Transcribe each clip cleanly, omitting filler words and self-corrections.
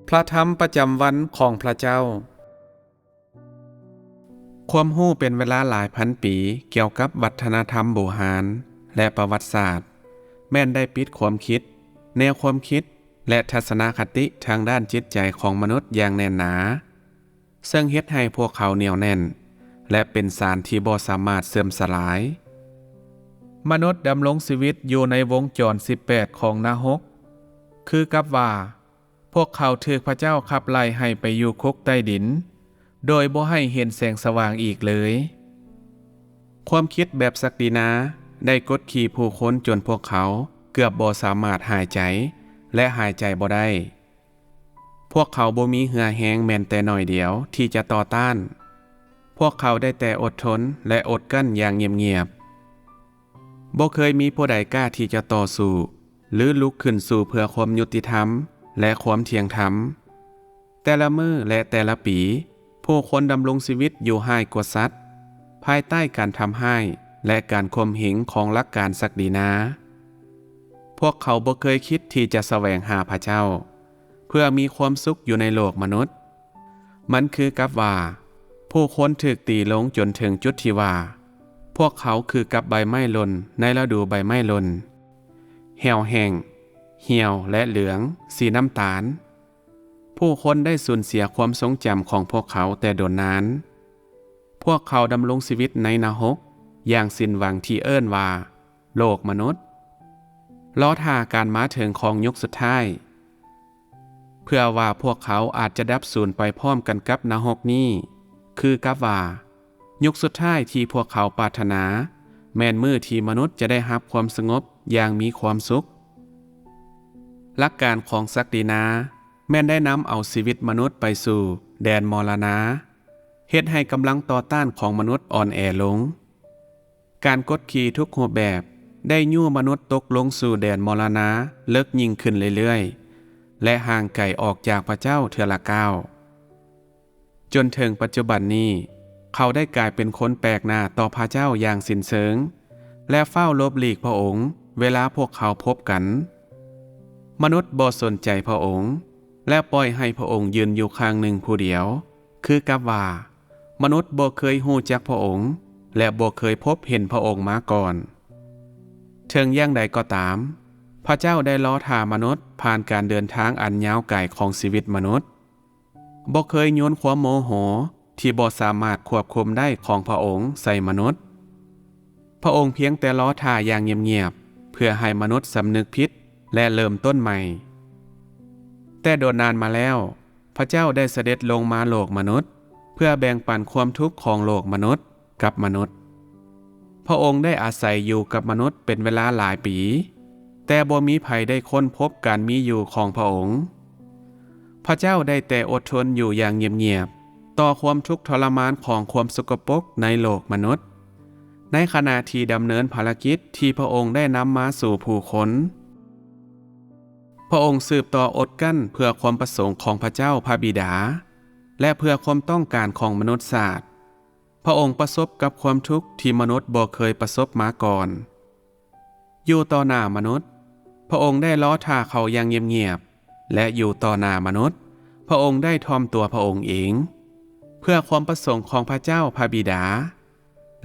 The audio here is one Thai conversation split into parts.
พระธรรมประจำวันของพระเจ้าความรู้เป็นเวลาหลายพันปีเกี่ยวกับวัฒนธรรมโบราณและประวัติศาสตร์แม้นได้ปิดความคิดแนวความคิดและทัศนคติทางด้านจิตใจของมนุษย์อย่างแน่นหนาซึ่งเฮ็ดให้พวกเขาเหนียวแน่นและเป็นสารที่บ่สามารถเสื่อมสลายมนุษย์ดำรงชีวิตอยู่ในวงจร18ของนรกคือกับว่าพวกเขาถูกพระเจ้าขับไล่ให้ไปอยู่คุกใต้ดินโดยบ่ให้เห็นแสงสว่างอีกเลยความคิดแบบศักดินาได้กดขี่ผู้คนจนพวกเขาเกือบบ่สามารถหายใจและหายใจบ่ได้พวกเขาบ่มีเหือแห้งแม้นแต่น้อยเดียวที่จะต่อต้านพวกเขาได้แต่อดทนและอดกลั้นอย่างเงียบๆบ่เคยมีผู้ใดกล้าที่จะต่อสู้หรือลุกขึ้นสู่เพื่อความยุติธรรมและความเที่ยงธรรมแต่ละมื้อและแต่ละปีผู้คนดำรงชีวิตอยู่ห้ายกว่าสัตว์ภายใต้การทำให้และการข่มเหงของหลักการศักดินาพวกเขาบ่เคยคิดที่จะแสวงหาพระเจ้าเพื่อมีความสุขอยู่ในโลกมนุษย์มันคือกับว่าผู้คนถูกตีลงจนถึงจุดที่ว่าพวกเขาคือกับใบไม้หล่นในฤดูใบไม้หล่นแห้วแห้งเหี่ยวและเหลืองสีน้ำตาลผู้คนได้สูญเสียความทรงจำของพวกเขาแต่โดนนานพวกเขาดำรงชีวิตในนรกอย่างสิ้นหวังที่เอิ้นว่าโลกมนุษย์ล้อท่าการมาถึงของยุคสุดท้ายเพื่อว่าพวกเขาอาจจะดับสูญไปพร้อมกันกับนรกนี้คือกับว่ายุคสุดท้ายที่พวกเขาปรารถนาแม้นมื้อที่มนุษย์จะได้รับความสงบอย่างมีความสุขหลักการของศักดินาแม้นได้นำเอาชีวิตมนุษย์ไปสู่แดนมรณะเฮ็ดให้กำลังต่อต้านของมนุษย์อ่อนแอลงการกดขี่ทุกรูปแบบได้ยั่วมนุษย์ตกลงสู่แดนมรณะเลิกยิ่งขึ้นเรื่อยๆและห่างไกลออกจากพระเจ้าเทื่อละก้าวจนถึงปัจจุบันนี้เขาได้กลายเป็นคนแปลกหน้าต่อพระเจ้าอย่างสิ้นเชิงและเฝ้าลบหลีกพระองค์เวลาพวกเขาพบกันมนุษย์บ่สนใจพระองค์และปล่อยให้พระองค์ยืนอยู่ข้างหนึ่งผู้เดียวคือกับว่ามนุษย์บ่เคยรู้จักพระองค์และบ่เคยพบเห็นพระองค์มาก่อนถึงอย่างใดก็ตามพระเจ้าได้ล้อท่ามนุษย์ผ่านการเดินทางอันยาวไกลของชีวิตมนุษย์บ่เคยโยนความโมโหที่บ่สามารถควบคุมได้ของพระองค์ใส่มนุษย์พระองค์เพียงแต่ล้อท่าอย่างเงียบๆเพื่อให้มนุษย์สำนึกผิดและเริ่มต้นใหม่แต่โดนนานมาแล้วพระเจ้าได้เสด็จลงมาโลกมนุษย์เพื่อแบ่งปันความทุกข์ของโลกมนุษย์กับมนุษย์พระองค์ได้อาศัยอยู่กับมนุษย์เป็นเวลาหลายปีแต่บ่มีใครได้ค้นพบการมีอยู่ของพระองค์พระเจ้าได้แต่อดทนอยู่อย่างเงียบๆต่อความทุกข์ทรมานของความสกปรกในโลกมนุษย์ในขณะที่ดำเนินภารกิจที่พระองค์ได้นำมาสู่ผู้คนพระองค์สืบต่ออดกั้นเพื่อความประสงค์ของพระเจ้าพระบิดาและเพื่อความต้องการของมนุษยชาติพระองค์ประสบกับความทุกข์ที่มนุษย์บ่เคยประสบมาก่อนอยู่ต่อหน้ามนุษย์พระองค์ได้ล้อท่าเขาอย่างเงียบๆและอยู่ต่อหน้ามนุษย์พระองค์ได้ทอมตัวพระองค์เองเพื่อความประสงค์ของพระเจ้าพระบิดา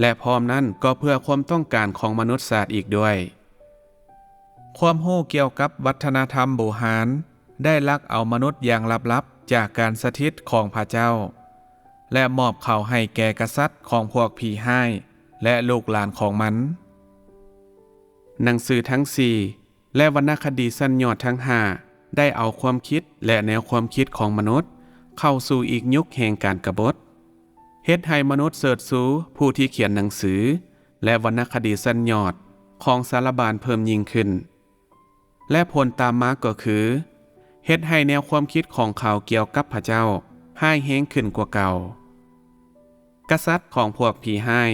และพร้อมนั้นก็เพื่อความต้องการของมนุษยชาติอีกด้วยความรู้เกี่ยวกับวัฒนธรรมโบราณได้ลักเอามนุษย์อย่างลับๆจากการสถิตของพระเจ้าและมอบเขาให้แก่กษัตริย์ของพวกผีร้ายและลูกหลานของมันหนังสือทั้ง4และวรรณคดีสั้นยอดทั้ง5ได้เอาความคิดและแนวความคิดของมนุษย์เข้าสู่อีกยุคแห่งการกบฏเฮ็ดให้มนุษย์เสิร์ชสู่ผู้ที่เขียนหนังสือและวรรณคดีสั้นยอดของสารบานเพิ่มยิ่งขึ้นและผลตามมาก็คือเฮ็ดให้แนวความคิดของเขาเกี่ยวกับพระเจ้าห้ายแห้งขึ้นกว่าเก่ากษัตริย์ของพวกผีร้าย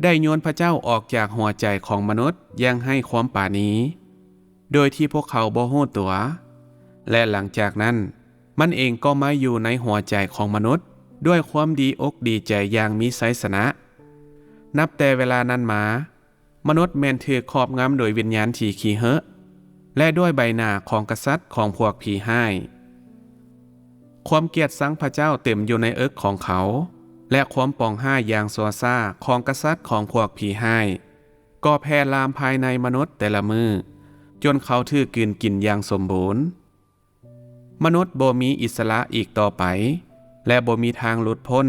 ได้โยนพระเจ้าออกจากหัวใจของมนุษย์อย่างให้ความปราณีโดยที่พวกเขาบ่รู้ตัวและหลังจากนั้นมันเองก็มาอยู่ในหัวใจของมนุษย์ด้วยความดีอกดีใจอย่างมีไสสนะนับแต่เวลานั้นมามนุษย์แม่นถูกครอบงำโดยวิญญาณที่ขี้เหอะและด้วยใบหน้าของกษัตริย์ของพวกผีร้าย ความเกลียดชังพระเจ้าเต็มอยู่ในเอิกของเขาและความปองห้ายอย่างซัวซ่าของกษัตริย์ของพวกผีห้ายก็แพร่ลามภายในมนุษย์แต่ละมือจนเขาถือกลืนกินอย่างสมบูรณ์มนุษย์บ่มีอิสระอีกต่อไปและบ่มีทางหลุดพ้น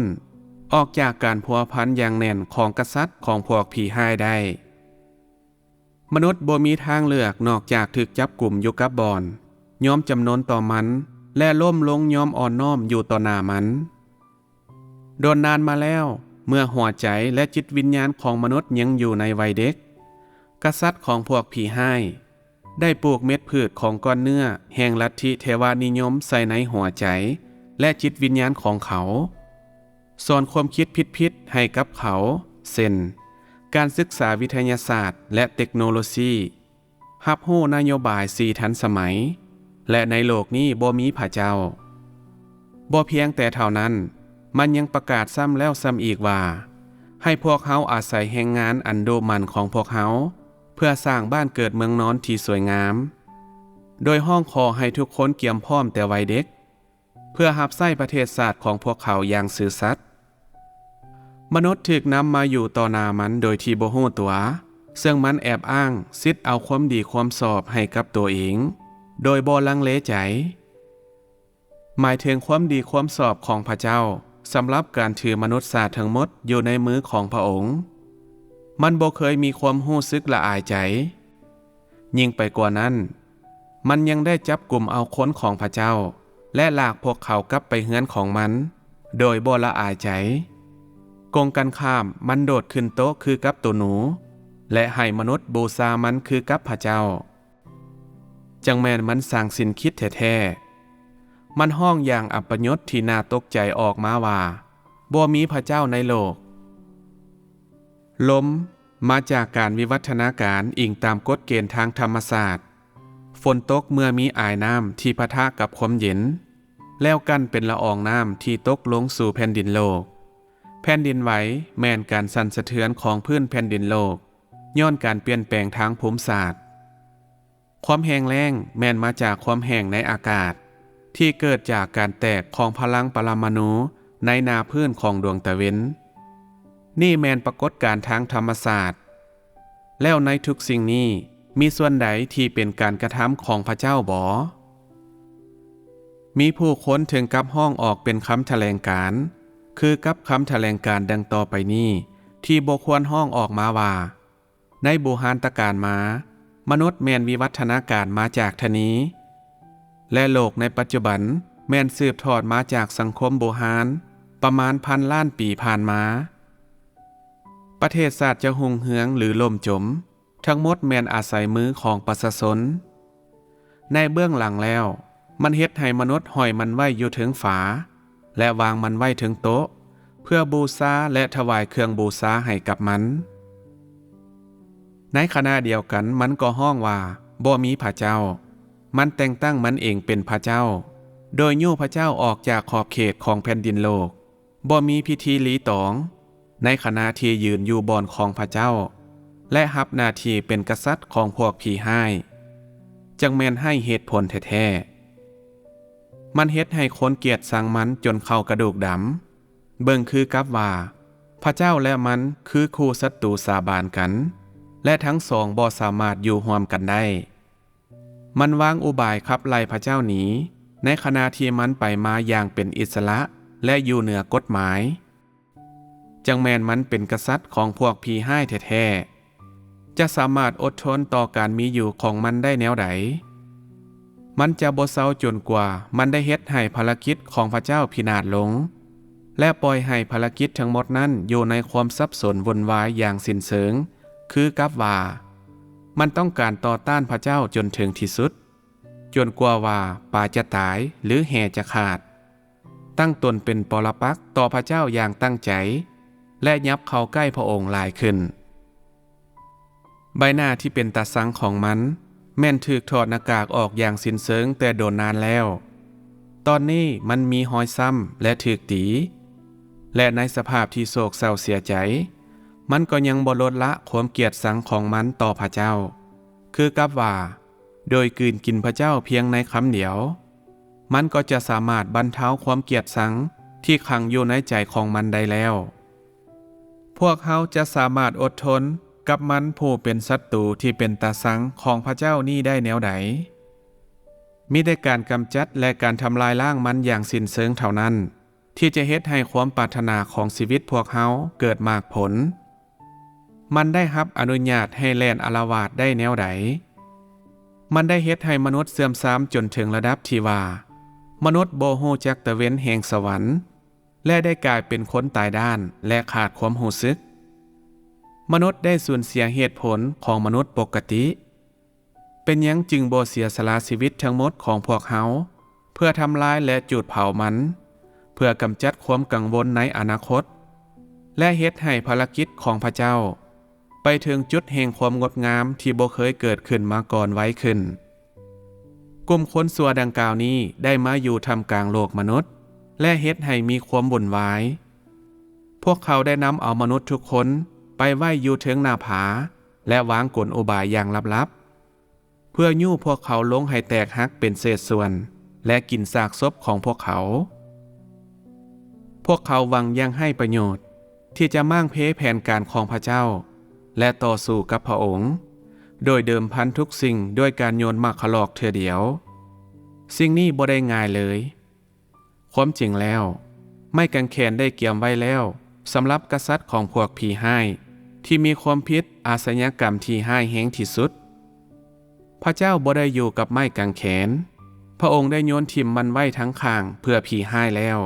ออกจากการพัวพันอย่างแน่นของกษัตริย์ของพวกผีห้ายได้มนุษย์บ่มีทางเลือกนอกจากถูกจับกลุ่มอยู่กับบ่อนยอมจำนนต่อมันและล้มลงยอมอ่อนน้อมอยู่ต่อหน้ามันโดนนานมาแล้วเมื่อหัวใจและจิตวิญญาณของมนุษย์ยังอยู่ในวัยเด็กกษัตริย์ของพวกผีห้ายได้ปลูกเม็ดพืชของก้อนเนื้อแห่งลัทธิเทวานิยมใส่ในหัวใจและจิตวิญญาณของเขาสอนความคิดผิดๆให้กับเขาเช่นการศึกษาวิทยาศาสตร์และเทคโนโลยีรับรู้นโยบาย4ทันสมัยและในโลกนี้บ่มีพระเจ้าบ่เพียงแต่เท่านั้นมันยังประกาศซ้ำแล้วซ้ำอีกว่าให้พวกเขาอาศัยแรงงานอันโดมันของพวกเขาเพื่อสร้างบ้านเกิดเมืองนอนที่สวยงามโดยห้องขอให้ทุกคนเกียมพร้อมแต่วัยเด็กเพื่อรับใช้ประเทศศาสตร์ของพวกเขาอย่างซื่อสัตย์มนุษย์ถูกนำมาอยู่ต่อหน้ามันโดยที่บ่ฮู้ตัวซึ่งมันแอบอ้างสิทธิ์เอาความดีความชอบให้กับตัวเองโดยบ่ลังเลใจหมายถึงความดีความชอบของพระเจ้าสำหรับการถือมนุษย์ศาสตร์ทั้งหมดอยู่ในมือของพระองค์มันบ่เคยมีความรู้สึกละอายใจยิ่งไปกว่านั้นมันยังได้จับกลุ่มเอาคนของพระเจ้าและลากพวกเขากลับไปเฮือนของมันโดยบ่ละอายใจกงกันข้ามมันโดดขึ้นโต๊ะคือกับตัวหนูและให้มนุษย์บูชามันคือกับพระเจ้าจังแม่นมันสร้างสินคิดแท้ๆมันห้องอย่างอัปยศที่น่าตกใจออกมาว่าบ่มีพระเจ้าในโลกลมมาจากการวิวัฒนาการอิงตามกฎเกณฑ์ทางธรรมศาสตร์ฝนตกเมื่อมีอายน้ำที่ปะทะกับความเย็นแล้วกันเป็นละอองน้ำที่ตกลงสู่แผ่นดินโลกแผ่นดินไหวแม่นการสั่นสะเทือนของพื้นแผ่นดินโลกย้อนการเปลี่ยนแปลงทางภูมิศาสตร์ความแห้งแล้งแม่นมาจากความแห้งในอากาศที่เกิดจากการแตกของพลังปรมาณูในนาพื้นของดวงตะเวนนี่แม่นปรากฏการณ์ทางธรรมศาสตร์แล้วในทุกสิ่งนี้มีส่วนใดที่เป็นการกระทำของพระเจ้าบ่มีผู้คนถึงกับห้องออกเป็นคำแถลงการณ์คือกับคำแถลงการณ์ดังต่อไปนี้ที่บ่ควรห้องออกมาว่าในบูหานตการมามนุษย์แม่นวิวัฒนาการมาจากทนี้และโลกในปัจจุบันแม่นสืบทอดมาจากสังคมโบราณประมาณ1,000 ล้านปีผ่านมาประเทศชาติจะหุ่งเหืองหรือล่มจมทั้งหมดแม่นอาศัยมือของประชาชนในเบื้องหลังแล้วมันเฮ็ดให้มนุษย์ห้อยมันไว้อยู่ถึงฝาและวางมันไว้ถึงโต๊ะเพื่อบูชาและถวายเครื่องบูชาให้กับมันในขณะเดียวกันมันก็ห้องว่าบ่มีพระเจ้ามันแต่งตั้งมันเองเป็นพระเจ้าโดยยู่พระเจ้าออกจากขอบเขตของแผ่นดินโลกบ่มีพิธีลีตองในขณะที่ยืนอยู่บอนของพระเจ้าและรับหน้าที่เป็นกษัตริย์ของพวกผีห้ายจังแม่นให้เหตุผลแท้ๆมันเฮ็ดให้คนเกลียดชังมันจนเข้ากระดูกดำเบิ่งคือกับว่าพระเจ้าและมันคือคู่ศัตรูสาบานกันและทั้งสองบ่สามารถอยู่ร่วมกันได้มันวางอุบายขับไล่พระเจ้าหนีในขณะที่มันไปมาอย่างเป็นอิสระและอยู่เหนือกฎหมายจังแม่นมันเป็นกษัตริย์ของพวกผีห้ายแท้ๆจะสามารถอดทนต่อการมีอยู่ของมันได้แนวใดมันจะบ่เศร้าจนกว่ามันได้เฮ็ดให้ภารกิจของพระเจ้าพินาศลงและปล่อยให้ภารกิจทั้งหมดนั้นอยู่ในความสับสนวุ่นวายอย่างสิ้นเชิงคือกับว่ามันต้องการต่อต้านพระเจ้าจนถึงที่สุดจนกว่าว่าป่าจะตายหรือแห่จะขาดตั้งตนเป็นปรปักษ์ต่อพระเจ้าอย่างตั้งใจและยับเข้าใกล้พระองค์หลายขึ้นใบหน้าที่เป็นตาสังของมันแม่นถูกถอดหน้ากากออกอย่างสิ้นเชิงแต่โดนนานแล้วตอนนี้มันมีหอยซ้ำและถูกตีและในสภาพที่โศกเศร้าเสียใจมันก็ยังบ่ลดละความเกลียดชังของมันต่อพระเจ้าคือกับว่าโดยกลืนกินพระเจ้าเพียงในคำเดียว มันก็จะสามารถบรรเทาความเกลียดชังที่ขังอยู่ในใจของมันได้แล้ว พวกเขาจะสามารถอดทนกับมันผู้เป็นศัตรูที่เป็นตาสังของพระเจ้านี่ได้แนวใดมิได้การกำจัดและการทำลายล้างมันอย่างสิ้นเชิงเท่านั้นที่จะเฮ็ดให้ความปรารถนาของชีวิตพวกเขาเกิดมากผลมันได้รับอนุญาตให้แล่นอาละวาดได้แนวใดมันได้เฮ็ดให้มนุษย์เสื่อมทรามจนถึงระดับที่ว่ามนุษย์บ่ฮู้จักตะเว้นแห่งสวรรค์และได้กลายเป็นคนตายด้านและขาดความรู้สึกมนุษย์ได้สูญเสียเหตุผลของมนุษย์ปกติเป็นหยังจึงบ่เสียสละชีวิตทั้งหมดของพวกเขาเพื่อทำลายและจูดเผามันเพื่อกำจัดความกังวลในอนาคตและเฮ็ดให้ภารกิจของพระเจ้าไปถึงจุดแห่งความงดงามที่บ่เคยเกิดขึ้นมาก่อนไว้ขึ้นกลุ่มคนชั่วดังกล่าวนี้ได้มาอยู่ท่ามกลางโลกมนุษย์และเฮ็ดให้มีความวุ่นวายพวกเขาได้นำเอามนุษย์ทุกคนไปไว้อยู่เทิงหน้าผาและวางกลอุบายอย่างลับๆเพื่อยั่วพวกเขาลงให้แตกหักเป็นเศษส่วนและกินซากศพของพวกเขาหวังยังให้ประโยชน์ที่จะมั่งเพแผนการของพระเจ้าและต่อสู้กับพระองค์โดยเดิมพันทุกสิ่งด้วยการโยนมากขลอกเทื่อเดียวสิ่งนี้บ่ได้ง่ายเลยความจริงแล้วไม้กางเขนได้เกี่ยมไว้แล้วสำหรับกษัตริย์ของพวกผีร้ายที่มีความผิดอาชญากรรมที่ร้ายแรงที่สุดพระเจ้าบ่ได้อยู่กับไม้กางเขนพระองค์ได้โยนทิ่มมันไว้ทั้งข้างเพื่อผีร้ายแล้ว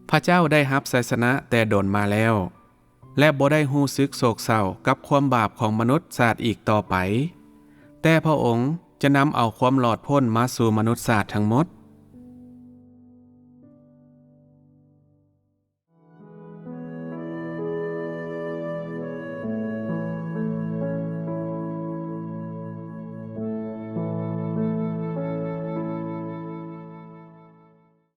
พระเจ้าได้รับชัยชนะแต่โดนมาแล้วและบ่ได้รู้สึกโศกเศร้ากับความบาปของมนุษย์ชาติอีกต่อไปแต่พระองค์จะนำเอาความหลอดพ้นมาสู่มนุษย์ชาติทั้งหมด